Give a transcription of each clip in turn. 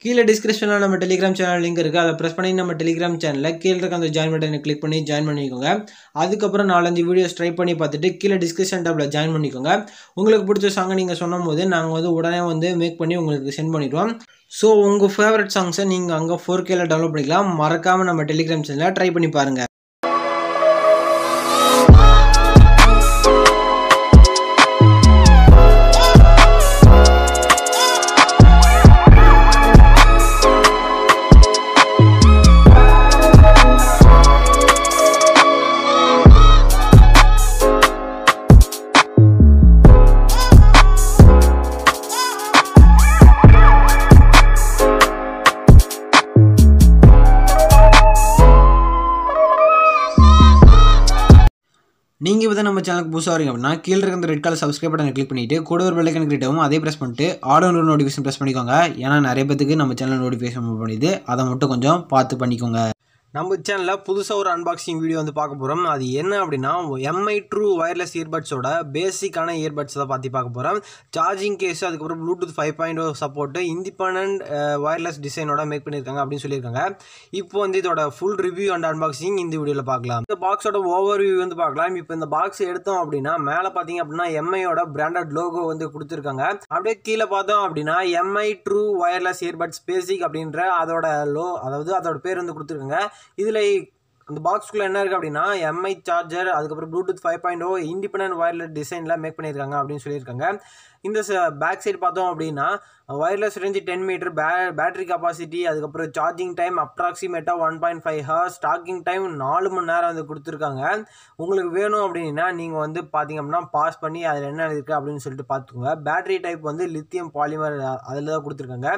கீழே டிஸ்கிரிப்ஷன்ல நம்ம டெலிகிராம் சேனல் லிங்க் இருக்குது. அதை ப்ரெஸ் பண்ணி நம்ம டெலிகிராம் சேனலில் கீழே இருக்க அந்த ஜாயின் பட்டனை கிளிக் பண்ணி ஜாயின் பண்ணிக்கோங்க. அதுக்கப்புறம் 4-5 வீடியோஸ் ட்ரை பண்ணி பார்த்துட்டு கீழே டிஸ்கிரிப்ஷன் டேப்பில் ஜாயின் பண்ணிக்கோங்க. உங்களுக்கு பிடிச்ச சாங்கை நீங்கள் சொன்னும் போது நாங்கள் வந்து உடனே வந்து மேக் பண்ணி உங்களுக்கு சென்ட் பண்ணிடுவோம். ஸோ உங்கள் ஃபேவரட் சாங்ஸை நீங்கள் அங்கே 4Kல டவுன்லோட் பண்ணிக்கலாம். மறக்காமல் நம்ம டெலிகிராம் சேனலில் ட்ரை பண்ணி பாருங்கள். நீங்கள் இப்போ தான் நம்ம சேனலுக்கு புதுசாக வரீங்க அப்படின்னா கீழே இருக்க அந்த ரெட் கலர் சப்ஸ்கிரைப் பட்டனை கிளிக் பண்ணிவிட்டு கூட ஒரு பெல் ஐகான் கிளிக் ஆகும். அதே ப்ரெஸ் பண்ணிட்டு ஆல் நோட்டிஃபிகேஷன் ப்ரெஸ் பண்ணிக்கோங்க. ஏன்னா நிறைய பேருக்கு நம்ம சேனல் நோட்டிஃபிகேஷன் பண்ணிது, அதை மட்டும் கொஞ்சம் பார்த்து பண்ணிக்கோங்க. நம்ம சேனலில் புதுசாக ஒரு அன்பாக்சிங் வீடியோ வந்து பார்க்க போகிறோம். அது என்ன அப்படின்னா MI ட்ரூ வயர்லெஸ் இயர்பட்ஸோட பேசிக்கான இயர்பட்ஸ் தான் பார்க்க போகிறோம். சார்ஜிங் கேஸ், அதுக்கப்புறம் ப்ளூடூத் 5.0 சப்போர்ட்டு, இண்டிபெண்டன்ட் வயர்லெஸ் டிசைனோட மேக் பண்ணியிருக்காங்க அப்படின்னு சொல்லியிருக்காங்க. இப்போ வந்து இதோட ஃபுல் ரிவ்யூ அண்ட் அன்பாக்சிங் இந்த வீடியோவில் பார்க்கலாம். இந்த பாக்ஸோட ஓவர் வியூ வந்து பார்க்கலாம். இப்போ இந்த பாக்ஸ் எடுத்தோம் அப்படின்னா மேலே பார்த்தீங்க அப்படின்னா MIயோட பிராண்டட் லோகோ வந்து கொடுத்துருக்காங்க. அப்படியே கீழே பார்த்தோம் அப்படின்னா MI ட்ரூ வயர்லெஸ் இயர்பட்ஸ் பேசிக் அப்படின்ற அதோட அதோட பேர் வந்து கொடுத்துருக்காங்க. இதில் அந்த பாக்ஸ்குள்ளே என்ன இருக்குது அப்படின்னா MI சார்ஜர், அதுக்கப்புறம் ப்ளூடூத் 5.0 இண்டிபெண்டன்ட் வயர்லெஸ் டிசைனில் மேக் பண்ணியிருக்காங்க அப்படின்னு சொல்லியிருக்காங்க. இந்த பேக் சைடு பார்த்தோம் அப்படின்னா wireless range 10 metre, battery capacity, அதுக்கப்புறம் சார்ஜிங் டைம் அப்ராக்சிமேட்டாக 1.5 ஹவர்ஸ், ஸ்டாக்கிங் டைம் 4 மணி நேரம் வந்து கொடுத்துருக்காங்க. உங்களுக்கு வேணும் அப்படின்னா நீங்கள் வந்து பார்த்தீங்க அப்படின்னா பாஸ் பண்ணி அதில் என்ன இருக்குது அப்படின்னு சொல்லிட்டு பார்த்துக்கோங்க. பேட்டரி டைப் வந்து லித்தியம் பாலிமர் அதில் தான் கொடுத்துருக்காங்க.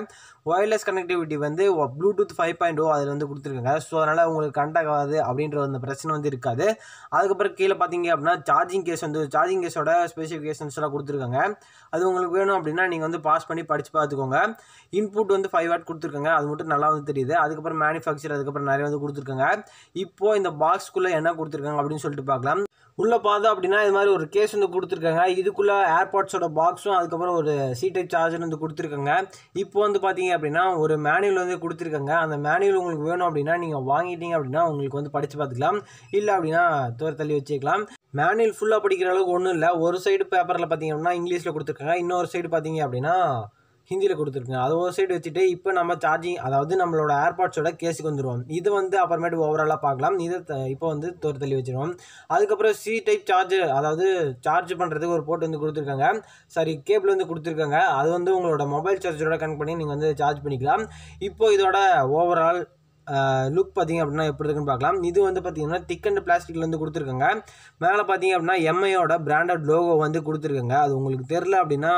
ஒயர்லெஸ் கனெக்டிவிட்டி வந்து ப்ளூடூத் 5.0 அதில் வந்து கொடுத்துருக்காங்க. ஸோ அதனால் உங்களுக்கு கனெக்ட் ஆகாது அப்படின்ற அந்த பிரச்சனை வந்து இருக்காது. அதுக்கப்புறம் கீழே பார்த்தீங்க அப்படின்னா சார்ஜிங் கேஸோட ஸ்பெசிஃபிகேஷன்ஸ்லாம் கொடுத்துருக்காங்க. அது உங்களுக்கு வேணும் அப்படின்னா நீங்கள் வந்து பாஸ் பண்ணி படித்து பார்த்துக்கோங்க. இன்புட் வந்து 5 வாட் கொடுத்துருக்காங்க, அது மட்டும் நல்லா வந்து தெரியுது. அதுக்கப்புறம் மேனுஃபேக்சர், அதுக்கப்புறம் நிறைய வந்து கொடுத்துருக்காங்க. இப்போது இந்த பாக்ஸ்க்குள்ளே என்ன கொடுத்துருக்காங்க அப்படின்னு சொல்லிட்டு பார்க்கலாம். உள்ளே பார்த்தோம் அப்படின்னா இது மாதிரி ஒரு கேஸ் வந்து கொடுத்துருக்காங்க. இதுக்குள்ளே ஏர்பாட்ஸோட பாக்ஸும், அதுக்கப்புறம் ஒரு C-டைப் சார்ஜர் வந்து கொடுத்துருக்காங்க. இப்போ வந்து பார்த்தீங்க அப்படின்னா ஒரு மேனுவல் வந்து கொடுத்துருக்காங்க. அந்த மேனுவல் உங்களுக்கு வேணும் அப்படின்னா நீங்கள் வாங்கிட்டீங்க அப்படின்னா உங்களுக்கு வந்து படித்து பார்த்துக்கலாம். இல்லை அப்படின்னா தள்ளி வச்சுக்கலாம். மேனுவல் ஃபுல்லாக படிக்கிற அளவுக்கு ஒன்றும் இல்லை. ஒரு சைடு பேப்பரில் பார்த்தீங்க அப்படின்னா இங்கிலீஷில் கொடுத்துருக்காங்க, இன்னொரு சைடு பார்த்தீங்க அப்படின்னா ஹிந்தியில் கொடுத்துருக்காங்க. அது ஒரு சைடு வச்சுட்டு இப்போ நம்ம நம்மளோட ஏர்பாட்ஸோட கேஸுக்கு வந்துடுவோம். இது வந்து அப்புறமேட்டு ஓவராலாக பார்க்கலாம். இதை இப்போ வந்து தள்ளி வச்சுருவோம். அதுக்கப்புறம் C-டைப் சார்ஜர், சார்ஜ் பண்ணுறதுக்கு ஒரு போர்ட் வந்து கொடுத்துருக்காங்க. கேபிள் வந்து கொடுத்துருக்காங்க. அது வந்து உங்களோட மொபைல் சார்ஜரோட கனெக்ட் பண்ணி நீங்கள் வந்து சார்ஜ் பண்ணிக்கலாம். இப்போது இதோட ஓவரால் லுக் பார்த்தீங்க அப்படின்னா எப்படி இருக்குன்னு பார்க்கலாம். இது வந்து பார்த்தீங்கன்னா திக் அண்ட் பிளாஸ்டிக்கில் வந்து கொடுத்துருக்காங்க. மேலே பார்த்தீங்க அப்படின்னா MIயோட பிராண்டட் லோகோ வந்து கொடுத்துருக்காங்க. அது உங்களுக்கு தெரில அப்படின்னா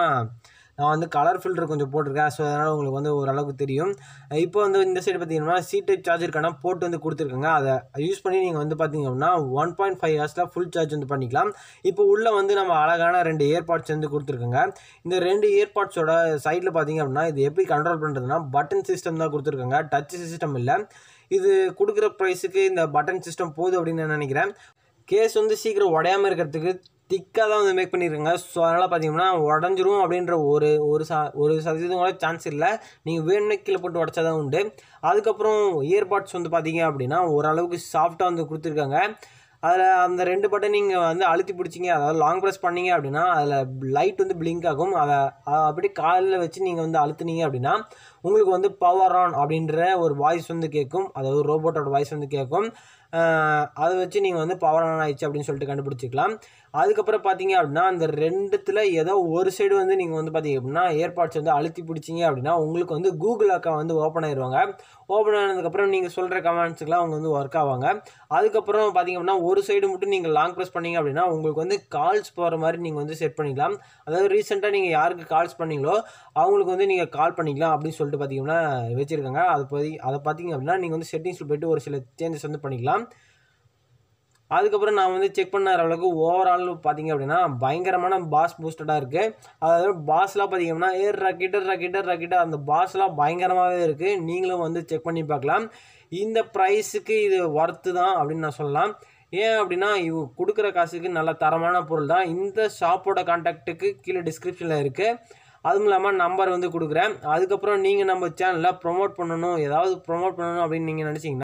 நான் வந்து கலர் ஃபில்டர் கொஞ்சம் போட்டிருக்கேன். ஸோ அதனால் உங்களுக்கு வந்து ஓரளவுக்கு தெரியும். இப்போ வந்து இந்த சைடு பார்த்தீங்கன்னா C-டைப் சார்ஜருக்கான போர்ட் வந்து கொடுத்துருக்காங்க. அதை யூஸ் பண்ணி நீங்கள் வந்து பார்த்தீங்க அப்படின்னா 1.5 ஹவர்ஸில் ஃபுல் சார்ஜ் வந்து பண்ணிக்கலாம். இப்போ உள்ளே வந்து நம்ம அழகான 2 இயர்பாட்ஸ் வந்து கொடுத்துருக்காங்க. இந்த 2 இயர்பாட்ஸோட சைடில் பார்த்தீங்க அப்படின்னா இது எப்படி கண்ட்ரோல் பண்ணுறதுனா பட்டன் சிஸ்டம் தான் கொடுத்துருக்காங்க, டச் சிஸ்டம் இல்லை. இது கொடுக்குற ப்ரைஸுக்கு இந்த பட்டன் சிஸ்டம் போதும் அப்படின்னு நான் நினைக்கிறேன். கேஸ் வந்து சீக்கிரம் உடையாமல் இருக்கிறதுக்கு திக்காக தான் வந்து மேக் பண்ணியிருக்காங்க. ஸோ அதனால் பார்த்தீங்கன்னா உடஞ்சிரும் அப்படின்ற ஒரு சதவீதம் கூட சான்ஸ் இல்லை. நீங்கள் வேணும்னு கீழே போட்டு உடச்சா தான் உண்டு. அதுக்கப்புறம் இயர்பாட்ஸ் வந்து பார்த்தீங்க அப்படின்னா ஓரளவுக்கு சாஃப்டாக வந்து கொடுத்துருக்காங்க. அதில் அந்த 2 பட்டன் நீங்கள் வந்து அழுத்தி பிடிச்சிங்க, அதாவது லாங் ப்ரெஸ் பண்ணிங்க அப்படின்னா அதில் லைட் வந்து பிளிங்க் ஆகும். அதை அப்படியே காலில் வச்சு நீங்கள் வந்து அழுத்துனீங்க அப்படின்னா உங்களுக்கு வந்து பவர் ஆன் அப்படின்ற ஒரு வாய்ஸ் வந்து கேட்கும். அதாவது ரோபோட்டோட வாய்ஸ் வந்து கேட்கும். அதை வச்சு நீங்கள் வந்து பவர் ஆன் ஆயிடுச்சு அப்படின்னு சொல்லிட்டு கண்டுபிடிச்சிக்கலாம். அதுக்கப்புறம் பார்த்தீங்க அப்படின்னா அந்த 2த்தில் ஏதோ ஒரு சைடு வந்து நீங்கள் வந்து பார்த்தீங்க அப்படின்னா ஏர்பாட்ஸ் வந்து அழுத்தி பிடிச்சிங்க அப்படின்னா உங்களுக்கு வந்து கூகுள் அக்கௌண்ட் வந்து ஓப்பன் ஆயிடுவாங்க. ஓப்பன் ஆனதுக்கப்புறம் நீங்கள் சொல்கிற கமெண்ட்ஸுக்கெலாம் அவங்க வந்து ஒர்க் ஆவாங்க. அதுக்கப்புறம் பார்த்தீங்க அப்படின்னா ஒரு சைடு மட்டும் நீங்கள் லாங் ப்ரெஸ் பண்ணிங்க அப்படின்னா உங்களுக்கு வந்து கால்ஸ் போகிற மாதிரி நீங்கள் வந்து செட் பண்ணிக்கலாம். அதாவது ரீசெண்டாக நீங்கள் யாருக்கு கால்ஸ் பண்ணீங்களோ அவங்களுக்கு வந்து நீங்கள் கால் பண்ணிக்கலாம் அப்படின்னு சொல்லிட்டு பார்த்தீங்கன்னா வச்சுருக்காங்க. அதை பார்த்தீங்க அப்படின்னா நீங்கள் வந்து செட்டிங்ஸில் போய்ட்டு ஒரு சில சேஞ்சஸ் வந்து பண்ணிக்கலாம். அதுக்கப்புறம் நான் வந்து செக் பண்ண அளவுக்கு ஓவரால் பார்த்தீங்க அப்படின்னா பயங்கரமான பாஸ் பூஸ்டடாக இருக்குது. அதாவது பாஸ்லாம் பார்த்தீங்க அப்படின்னா ராக்கெட்டு அந்த பாஸ்லாம் பயங்கரமாகவே இருக்குது. நீங்களும் வந்து செக் பண்ணி பார்க்கலாம். இந்த ப்ரைஸுக்கு இது ஒர்த்து தான் அப்படின்னு நான் சொல்லலாம். ஏன் அப்படின்னா இவங்க கொடுக்குற காசுக்கு நல்ல தரமான பொருள் தான். இந்த ஷாப்போட கான்டாக்ட்டுக்கு கீழே டிஸ்கிரிப்ஷனில் இருக்குது. அதுவும் இல்லாமல் நம்பர் வந்து கொடுக்குறேன். அதுக்கப்புறம் நீங்கள் நம்ம சேனலில் ப்ரொமோட் பண்ணணும், ஏதாவது ப்ரொமோட் பண்ணணும் அப்படின்னு நீங்கள் நினச்சிங்கன்னா